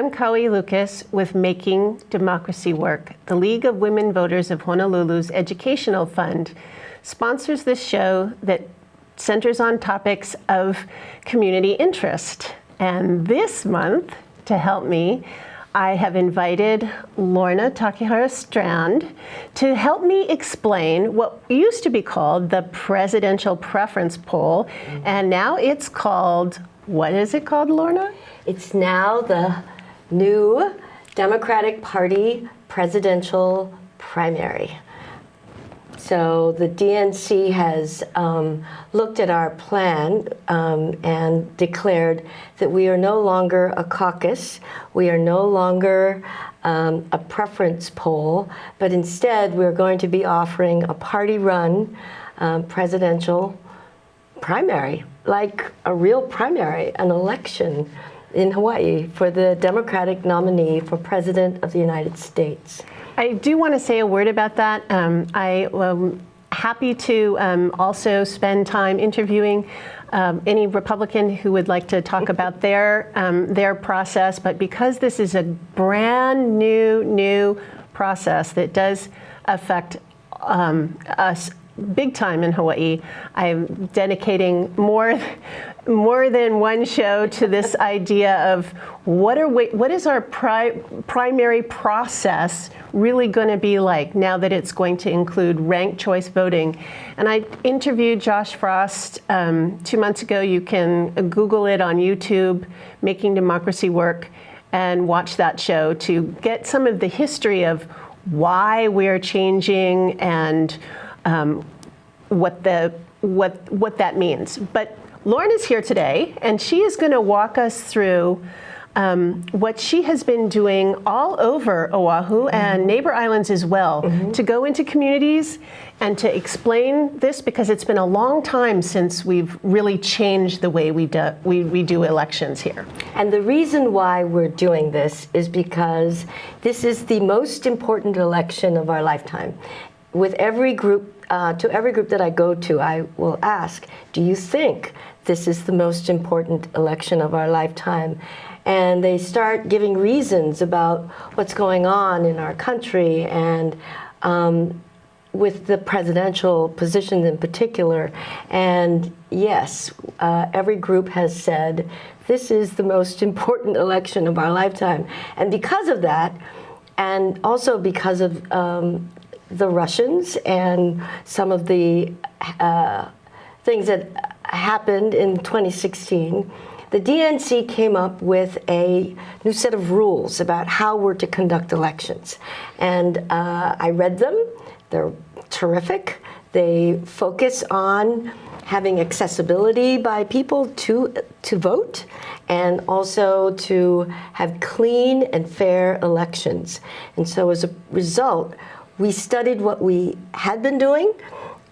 I'm Kaui Lucas with Making Democracy Work. The League of Women Voters of Honolulu's Educational Fund sponsors this show that centers on topics of community interest. And this month, to help me, I have invited Lorna Strand to help me explain what used to be called the Presidential Preference Poll, and now it's called, what is it called, Lorna? It's now the new Democratic Party Presidential Primary. So the DNC has looked at our plan and declared that we are no longer a caucus, we are no longer a preference poll, but instead we're going to be offering a party-run presidential primary, like a real primary, an election in Hawaii for the Democratic nominee for President of the United States. I do want to say a word about that. I am happy to also spend time interviewing any Republican who would like to talk about their process, but because this is a brand new process that does affect us big time in Hawaii, I'm dedicating more than one show to this idea of what is our primary process really going to be like now that it's going to include ranked choice voting. And I interviewed Josh Frost 2 months ago. You can Google it on YouTube, Making Democracy Work, and watch that show to get some of the history of why we're changing and what that means. But Lorna's here today, and she is going to walk us through what she has been doing all over Oahu and neighbor islands as well, to go into communities and to explain this, because it's been a long time since we've really changed the way we do elections here. And the reason why we're doing this is because this is the most important election of our lifetime. With every group, to every group that I go to, I will ask, do you think this is the most important election of our lifetime? And they start giving reasons about what's going on in our country and with the presidential positions in particular. And yes, every group has said, this is the most important election of our lifetime. And because of that, and also because of the Russians and some of the things that happened in 2016, the DNC came up with a new set of rules about how we're to conduct elections. And I read them. They're terrific. They focus on having accessibility by people to vote, and also to have clean and fair elections. And so as a result, we studied what we had been doing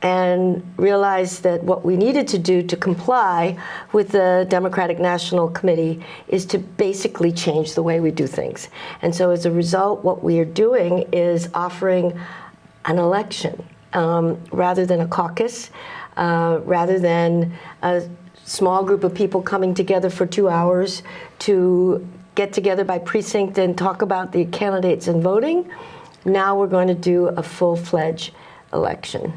and realized that what we needed to do to comply with the Democratic National Committee is to basically change the way we do things. And so as a result, what we are doing is offering an election rather than a caucus, rather than a small group of people coming together for 2 hours to get together by precinct and talk about the candidates and voting. Now we're going to do a full-fledged election.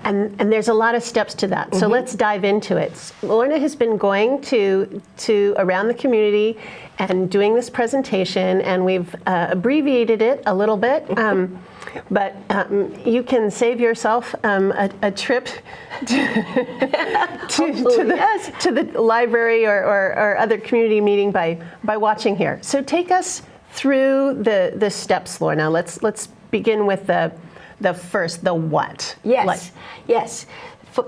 And there's a lot of steps to that. So let's dive into it. Lorna has been going to around the community and doing this presentation, and we've abbreviated it a little bit. But you can save yourself a trip to the library or other community meeting by watching here. So take us through the steps, Lorna. Let's begin with the first, the what. Yes, yes.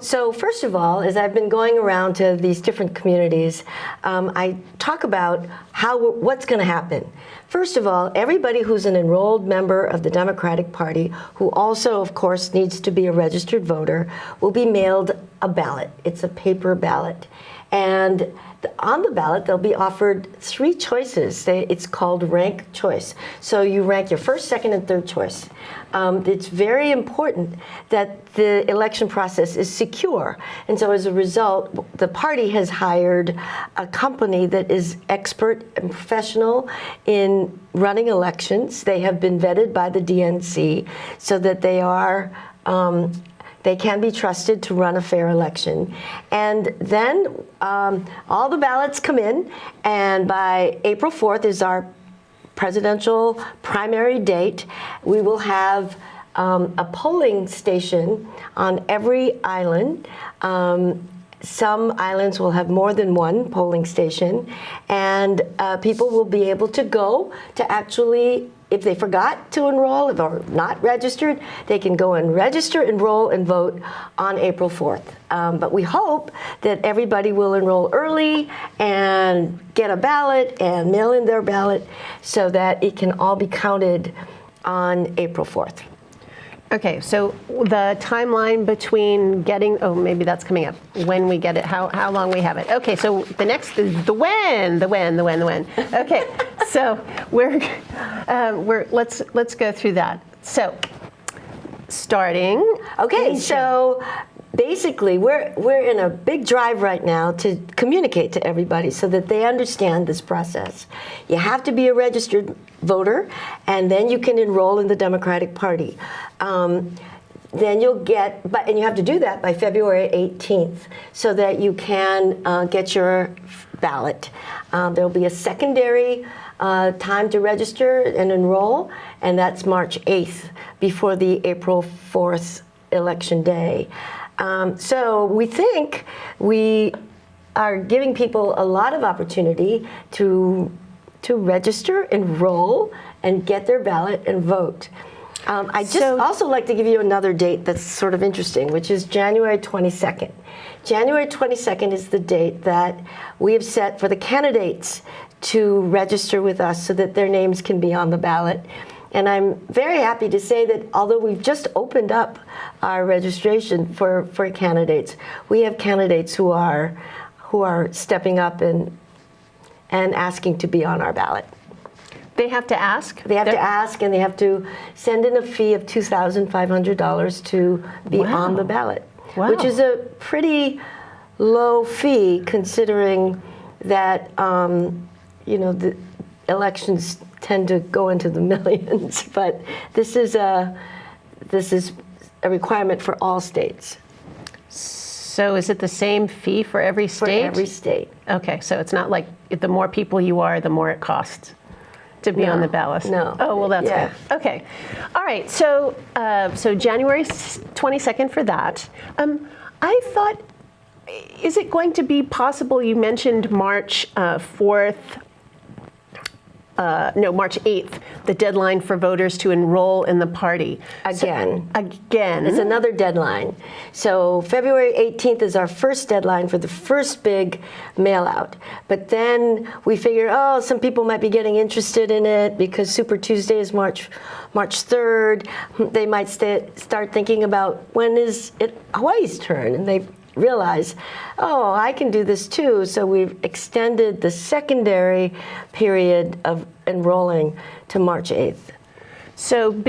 So first of all, as I've been going around to these different communities, I talk about what's going to happen. First of all, everybody who's an enrolled member of the Democratic Party, who also, of course, needs to be a registered voter, will be mailed a ballot. It's a paper ballot. And on the ballot, they'll be offered 3 choices. It's called rank choice. So you rank your first, second, and third choice. It's very important that the election process is secure. And so as a result, the party has hired a company that is expert and professional in running elections. They have been vetted by the DNC so that they are they can be trusted to run a fair election. And then all the ballots come in, and by April 4th is our presidential primary date. We will have a polling station on every island. Some islands will have more than one polling station, and people will be able to go to actually, if they forgot to enroll or not registered, they can go and register, enroll, and vote on April 4th. But we hope that everybody will enroll early and get a ballot and mail in their ballot so that it can all be counted on April 4th. Okay, so the timeline between getting, oh, maybe that's coming up, when we get it, how long we have it. Okay, so the next is the when. Okay, so let's go through that. So, starting. Okay, so basically we're in a big drive right now to communicate to everybody so that they understand this process. You have to be a registered voter, and then you can enroll in the Democratic Party. Then you'll get, and you have to do that by February 18th so that you can get your ballot. There'll be a secondary time to register and enroll, and that's March 8th before the April 4th election day. So we think we are giving people a lot of opportunity to register, enroll, and get their ballot and vote. I just also like to give you another date that's sort of interesting, which is January 22nd. January 22nd is the date that we have set for the candidates to register with us so that their names can be on the ballot. And I'm very happy to say that although we've just opened up our registration for candidates, we have candidates who are stepping up and asking to be on our ballot. They have to ask? They have to ask, and they have to send in a fee of $2,500 to be on the ballot, which is a pretty low fee considering that, the elections tend to go into the millions. But this is a requirement for all states. So is it the same fee for every state? For every state. Okay, so it's not like the more people you are, the more it costs to be on the ballot. No. Oh, well, that's good. Okay. All right. So, January 22nd for that. I thought, is it going to be possible? You mentioned March 4th. March 8th, the deadline for voters to enroll in the party. Again. Again. It's another deadline. So February 18th is our first deadline for the first big mail out. But then we figured, some people might be getting interested in it because Super Tuesday is March 3rd. They might start thinking about when is it Hawaii's turn, and they realize, I can do this too. So we've extended the secondary period of enrolling to March 8th. So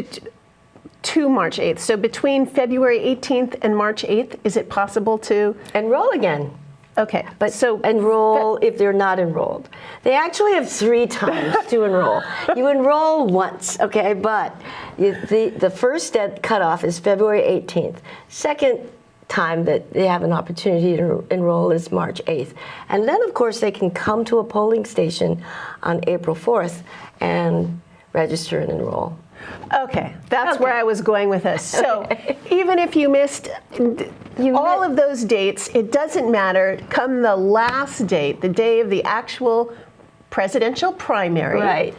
to March 8th. So between February 18th and March 8th, is it possible to enroll again? Okay. But so enroll if they're not enrolled. They actually have 3 times to enroll. You enroll once, okay, but the first cutoff is February 18th. Second time that they have an opportunity to enroll is March 8th. And then, of course, they can come to a polling station on April 4th and register and enroll. Okay, that's where I was going with this. So even if you missed all of those dates, it doesn't matter. Come the last date, the day of the actual presidential primary, right,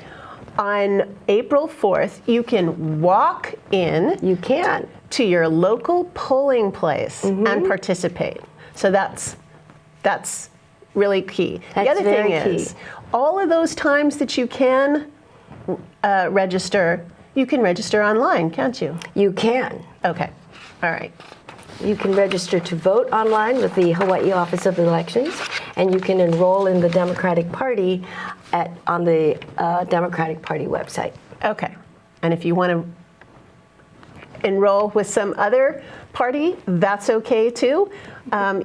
on April 4th, you can walk in. You can. To your local polling place and participate. So that's really key. That's the other thing very is, all of those times that you can register, you can register online, can't you? You can. Okay. All right. you can register to vote online with the Hawaii Office of Elections, and you can enroll in the Democratic Party on the Democratic Party website. Okay. And if you want to enroll with some other party, that's okay too.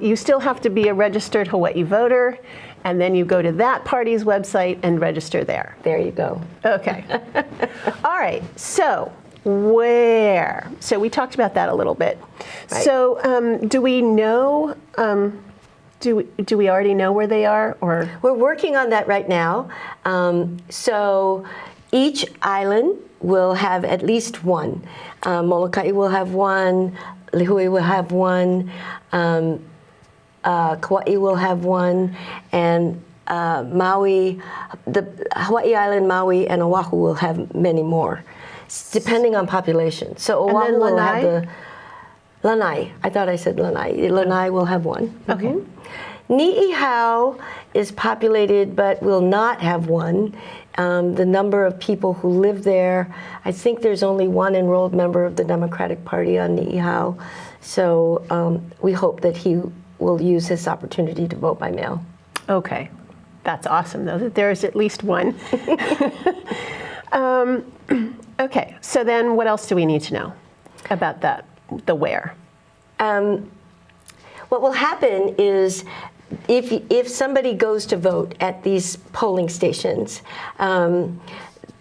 You still have to be a registered Hawaii voter, and then you go to that party's website and register there. There you go. Okay. All right. So where? So we talked about that a little bit. Right. So do we know? Do we already know where they are, or We're working on that right now. So each island will have at least one. Molokai will have one. Lihue will have one. Kauai will have one, and Maui, the Hawaii Island, Maui, and Oahu will have many more, depending on population. So And then Oahu will have Lanai? the Lanai. I thought I said Lanai. Lanai will have one. Okay. Ni'ihau is populated but will not have one. The number of people who live there, I think there's only one enrolled member of the Democratic Party on Ni'ihau. So we hope that he will use this opportunity to vote by mail. Okay, that's awesome though that there is at least one. Okay, so then what else do we need to know about that? The where? What will happen is if somebody goes to vote at these polling stations,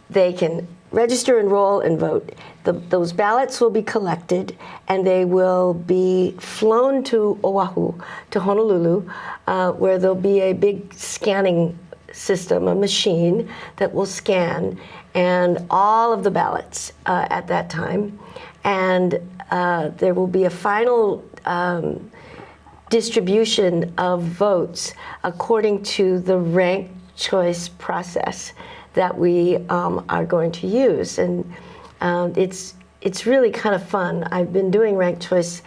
they can register, enroll, and vote. Those ballots will be collected, and they will be flown to Oahu, to Honolulu, where there'll be a big scanning system, a machine that will scan, and all of the ballots at that time. And there will be a final distribution of votes according to the ranked choice process that we are going to use. And it's really kind of fun. I've been doing ranked choice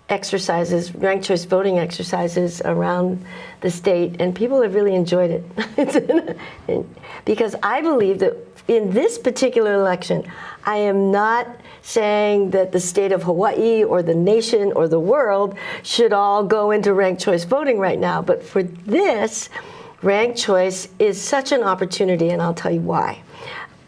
exercises, ranked choice voting exercises around the state, and people have really enjoyed it. Because I believe that in this particular election, I am not saying that the state of Hawaii or the nation or the world should all go into ranked choice voting right now. But for this, ranked choice is such an opportunity, and I'll tell you why.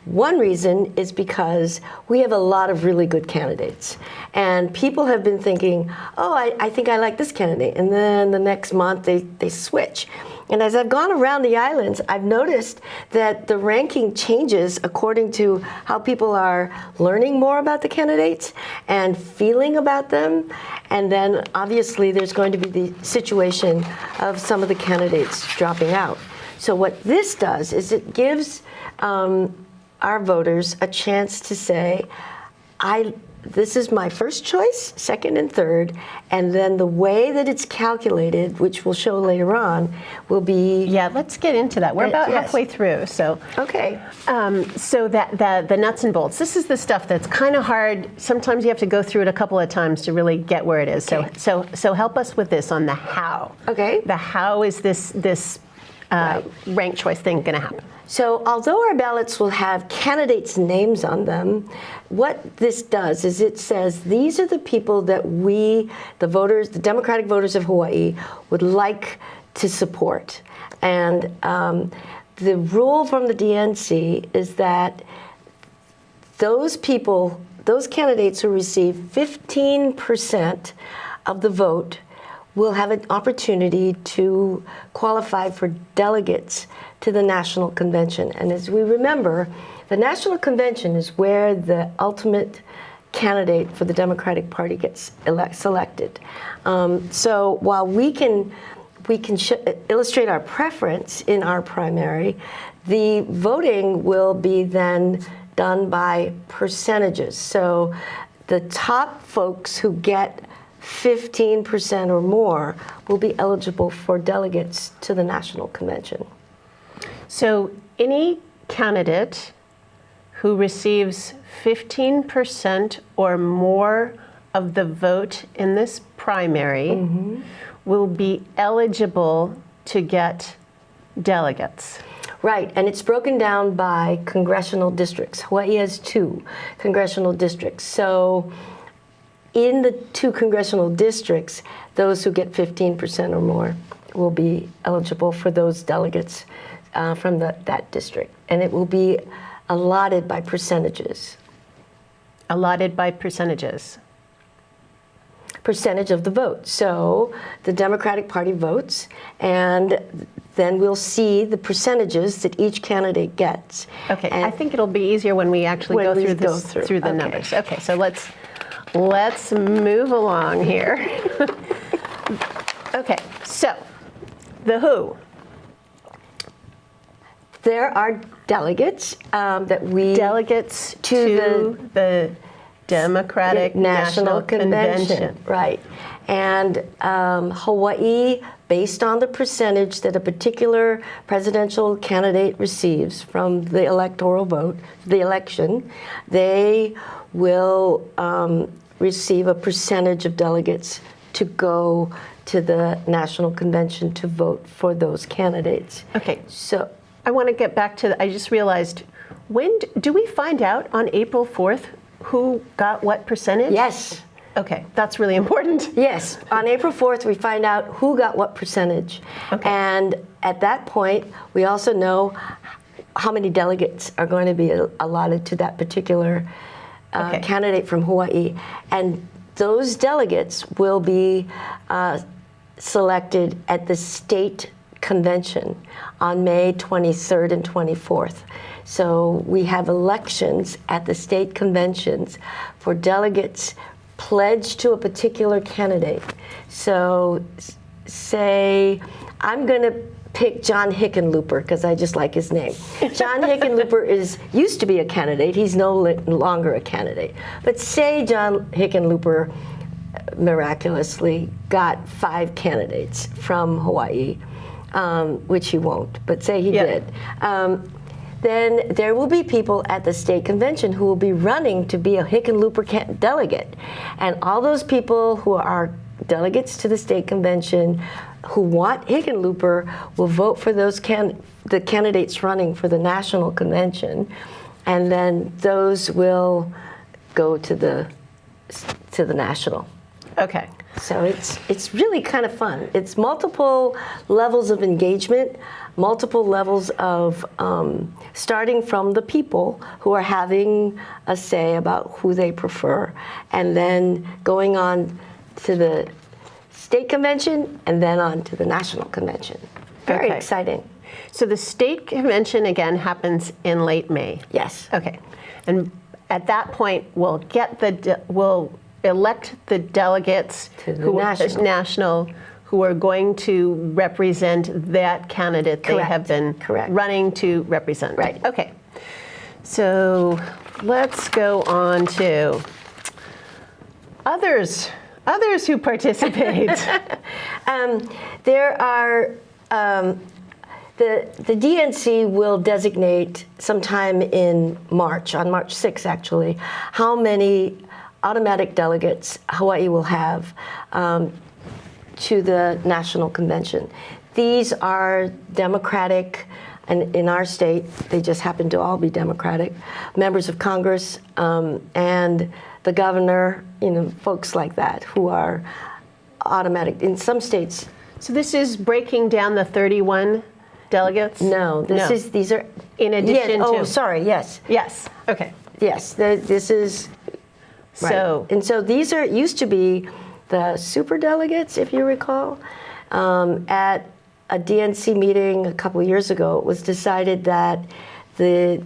One reason is because we have a lot of really good candidates. And people have been thinking, oh, I think I like this candidate. And then the next month they switch. And as I've gone around the islands, I've noticed that the ranking changes according to how people are learning more about the candidates and feeling about them. And then obviously there's going to be the situation of some of the candidates dropping out. So what this does is it gives our voters a chance to say, this is my first choice, second and third, and then the way that it's calculated, which we'll show later on, will be... Yeah, let's get into that. We're about yes. halfway through, so... Okay. So that the nuts and bolts, this is the stuff that's kind of hard. Sometimes you have to go through it a couple of times to really get where it is. Okay. So help us with this on the how. Okay. The how is this ranked choice thing going to happen? So although our ballots will have candidates' names on them, what this does is it says these are the people that we, the voters, the Democratic voters of Hawaii, would like to support. And the rule from the DNC is that those people, those candidates who receive 15% of the vote will have an opportunity to qualify for delegates to the National Convention. And as we remember, the National Convention is where the ultimate candidate for the Democratic Party gets selected. So while we can illustrate our preference in our primary, the voting will be then done by percentages. So the top folks who get 15% or more will be eligible for delegates to the National Convention. So any candidate who receives 15% or more of the vote in this primary will be eligible to get delegates. Right, and it's broken down by congressional districts. Hawaii has 2 congressional districts. So in the 2 congressional districts, those who get 15% or more will be eligible for those delegates from that district. And it will be allotted by percentages. Allotted by percentages. Percentage of the vote. So the Democratic Party votes, and then we'll see the percentages that each candidate gets. Okay, and I think it'll be easier when we actually go through this, through the Okay. numbers. Okay, so let's move along here. Okay, so the who. There are delegates that we Delegates to the Democratic National Convention. Right. And Hawaii, based on the percentage that a particular presidential candidate receives from the electoral vote, the election, they will receive a percentage of delegates to go to the National Convention to vote for those candidates. Okay, So I want to get back to, I just realized, when do we find out on April 4th who got what percentage? yes. Okay, that's really important. Yes, on April 4th, we find out who got what percentage. Okay. And at that point, we also know how many delegates are going to be allotted to that particular Okay. candidate from Hawaii. And those delegates will be selected at the state convention on May 23rd and 24th. So we have elections at the state conventions for delegates pledged to a particular candidate. So say, I'm going to pick John Hickenlooper because I just like his name. John Hickenlooper used to be a candidate. He's no longer a candidate. But say John Hickenlooper miraculously got 5 candidates from Hawaii, which he won't, but say he did. Then there will be people at the state convention who will be running to be a Hickenlooper delegate. And all those people who are delegates to the state convention who want Hickenlooper will vote for those the candidates running for the national convention. And then those will go to the national. Okay. So it's really kind of fun. It's multiple levels of engagement, multiple levels of starting from the people who are having a say about who they prefer, and then going on to the state convention, and then on to the national convention. Very Okay. exciting. So the state convention again happens in late May. Yes. Okay, and at that point we'll elect the delegates To the who national. who are going to represent that candidate they Correct. have been Correct. running to represent. Right. Okay. So let's go on to others who participate. There are the DNC will designate sometime in March, on March 6th actually, how many automatic delegates Hawaii will have to the National Convention. These are Democratic, and in our state, they just happen to all be Democratic, members of Congress and the governor, folks like that who are automatic. In some states, So this is breaking down the 31 delegates? no, these are In addition yes, to? Oh, sorry, yes. Yes, okay. Yes, this is right. So, And so these used to be the super delegates, if you recall. At a DNC meeting a couple years ago, it was decided that the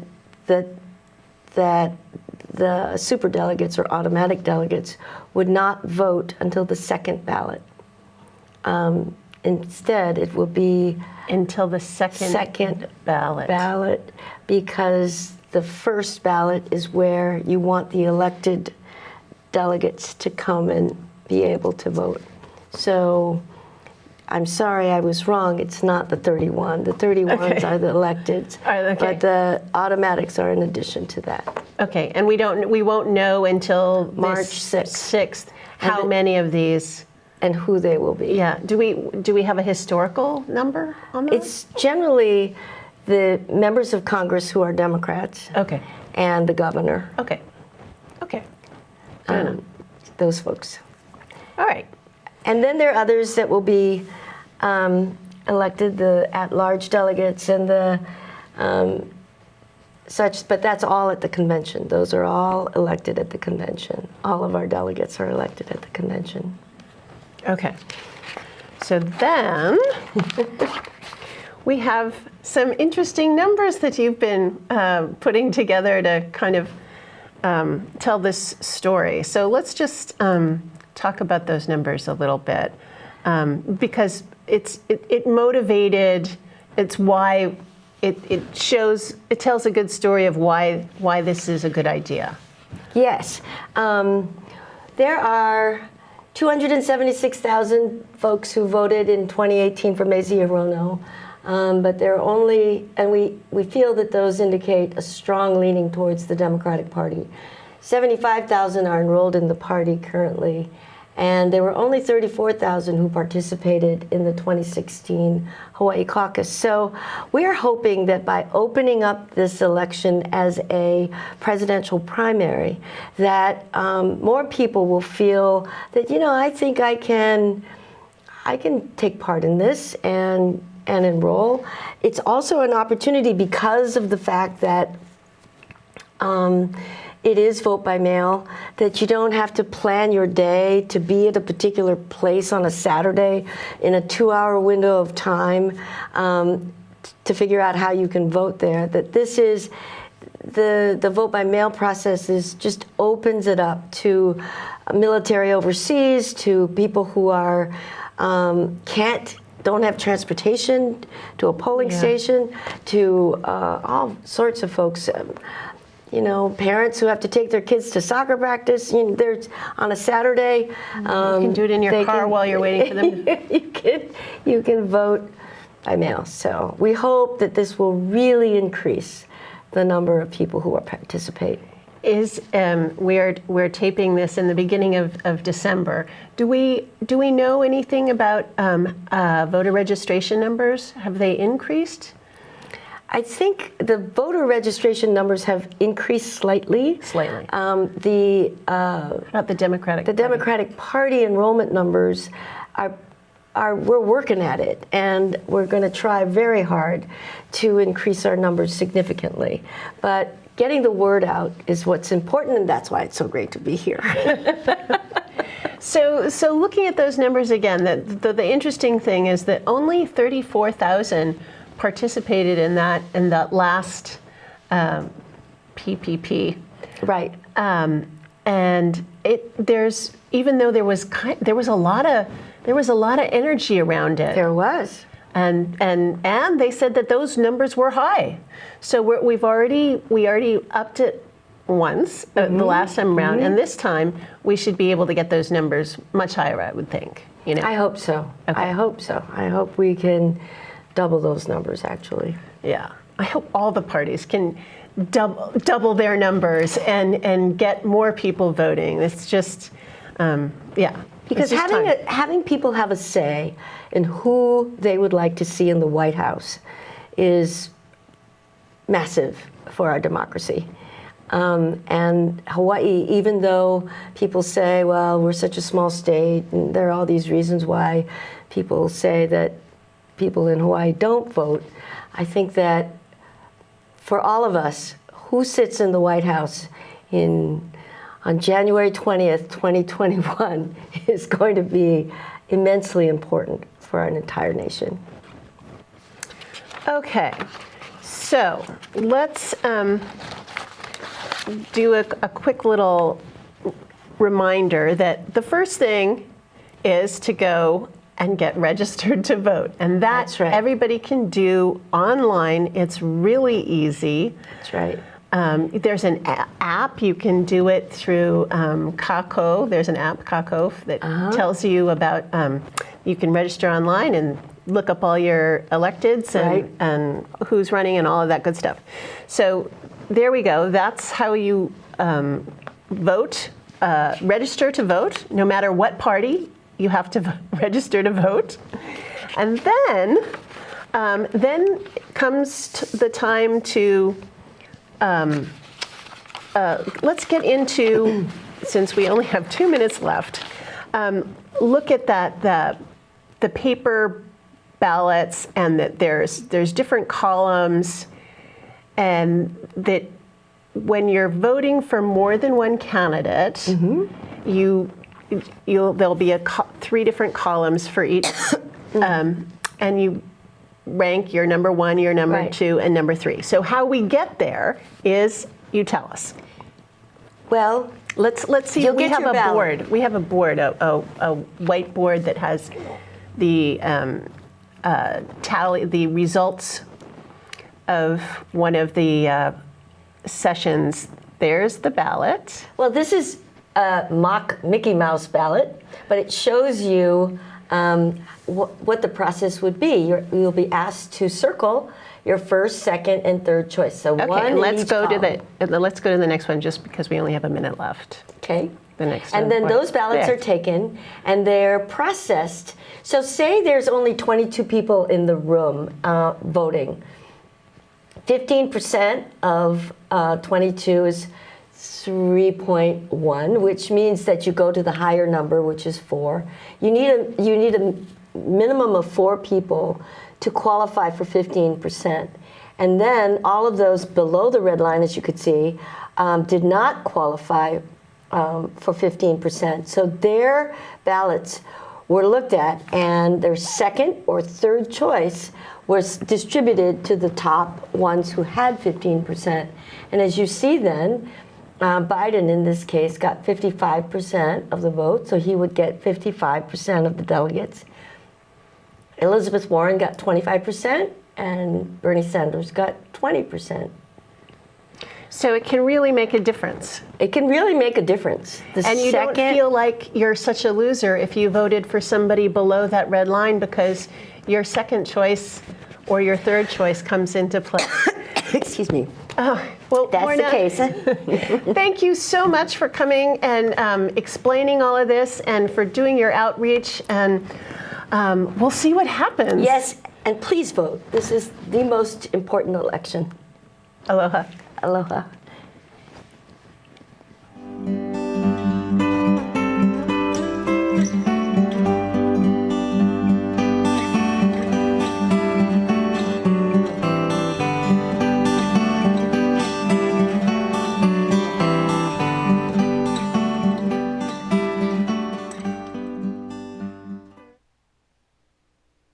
super delegates or automatic delegates would not vote until the second ballot. Instead, it will be until the second ballot. because the first ballot is where you want the elected delegates to come and be able to vote. So I'm sorry I was wrong. It's not the 31. The 31s are the electeds, Okay. but the automatics are in addition to that. Okay, and we won't know until March this 6th how many of these. And who they will be. Yeah. Do we have a historical number on that? It's generally the members of Congress who are Democrats Okay. and the governor. Okay. Okay. Fair enough. those folks. All right. And then there are others that will be elected, the at-large delegates and the such, but that's all at the convention. Those are all elected at the convention. All of our delegates are elected at the convention. Okay. So then we have some interesting numbers that you've been putting together to kind of tell this story. So let's just talk about those numbers a little bit, because it motivated. It's why it tells a good story of why this is a good idea. Yes, there are 276,000 folks who voted in 2018 for Mazi Hirono, but there are only, and we feel that those indicate a strong leaning towards the Democratic Party. 75,000 are enrolled in the party currently, and there were only 34,000 who participated in the 2016 Hawaii caucus. So we're hoping that by opening up this election as a presidential primary, that more people will feel that, I think I can take part in this and enroll. It's also an opportunity because of the fact that it is vote by mail, that you don't have to plan your day to be at a particular place on a Saturday in a 2-hour window of time to figure out how you can vote there. That this is, the vote by mail process just opens it up to military overseas, to people who are don't have transportation to a polling station, to all sorts of folks. Parents who have to take their kids to soccer practice. There's on a Saturday. You can do it in your car while you're waiting for them. You can vote by mail. So we hope that this will really increase the number of people who will participate. We're taping this in the beginning of December. Do we know anything about voter registration numbers? Have they increased? I think the voter registration numbers have increased slightly. Slightly. About the Democratic Party. Democratic Party enrollment numbers we're working at it, and we're going to try very hard to increase our numbers significantly. But getting the word out is what's important, and that's why it's so great to be here. So looking at those numbers again, the interesting thing is that only 34,000 participated in that last PPP. Right. And even though there was a lot of energy around it. There was. And they said that those numbers were high. So we already upped it once the last time around, and this time we should be able to get those numbers much higher, I would think. I hope so. Okay. I hope so. I hope we can double those numbers, actually. Yeah. I hope all the parties can double their numbers and get more people voting. It's just, Because having people have a say in who they would like to see in the White House is massive for our democracy. And Hawaii, even though people say, well, we're such a small state, and there are all these reasons why people say that people in Hawaii don't vote, I think that for all of us, who sits in the White House on January 20th, 2021 is going to be immensely important for our entire nation. Okay, so let's do a quick little reminder that the first thing is to go and get registered to vote. And that's right. Everybody can do online. It's really easy. That's right. There's an app. You can do it through Kako. There's an app, Kako, that tells you about, you can register online and look up all your electeds and who's running and all of that good stuff. So there we go. That's how you vote, register to vote, no matter what party. You have to register to vote. And then comes the time to, let's get into since we only have 2 minutes left, look at the paper ballots, and that there's different columns, and that when you're voting for more than one candidate, there'll be 3 different columns for each, and you rank your number 1, your number 2, and number 3. So how we get there is, you tell us. Well, let's see. We have a board. We have a board, a whiteboard that has the tally, the results of one of the sessions. There's the ballot. Well, this is a mock Mickey Mouse ballot, but it shows you what the process would be. You'll be asked to circle your first, second, and third choice. So okay, one and let's in each go column. let's go to the next one, just because we only have a minute left. Okay. The next and one. then those ballots There. are taken and they're processed. So say there's only 22 people in the room voting. 15% of 22 is 3.1, which means that you go to the higher number, which is 4. You need a minimum of 4 people to qualify for 15%. And then all of those below the red line, as you could see, did not qualify for 15%. So their ballots were looked at, and their second or third choice was distributed to the top ones who had 15%. And as you see then, Biden in this case got 55% of the vote, so he would get 55% of the delegates. Elizabeth Warren got 25%, and Bernie Sanders got 20%. So it can really make a difference. It can really make a difference. And you don't feel like you're such a loser if you voted for somebody below that red line, because your second choice or your third choice comes into play. Excuse me. Well, That's Lorna, the case. thank you so much for coming and explaining all of this, and for doing your outreach, and we'll see what happens. Yes, and please vote. This is the most important election. Aloha. Aloha.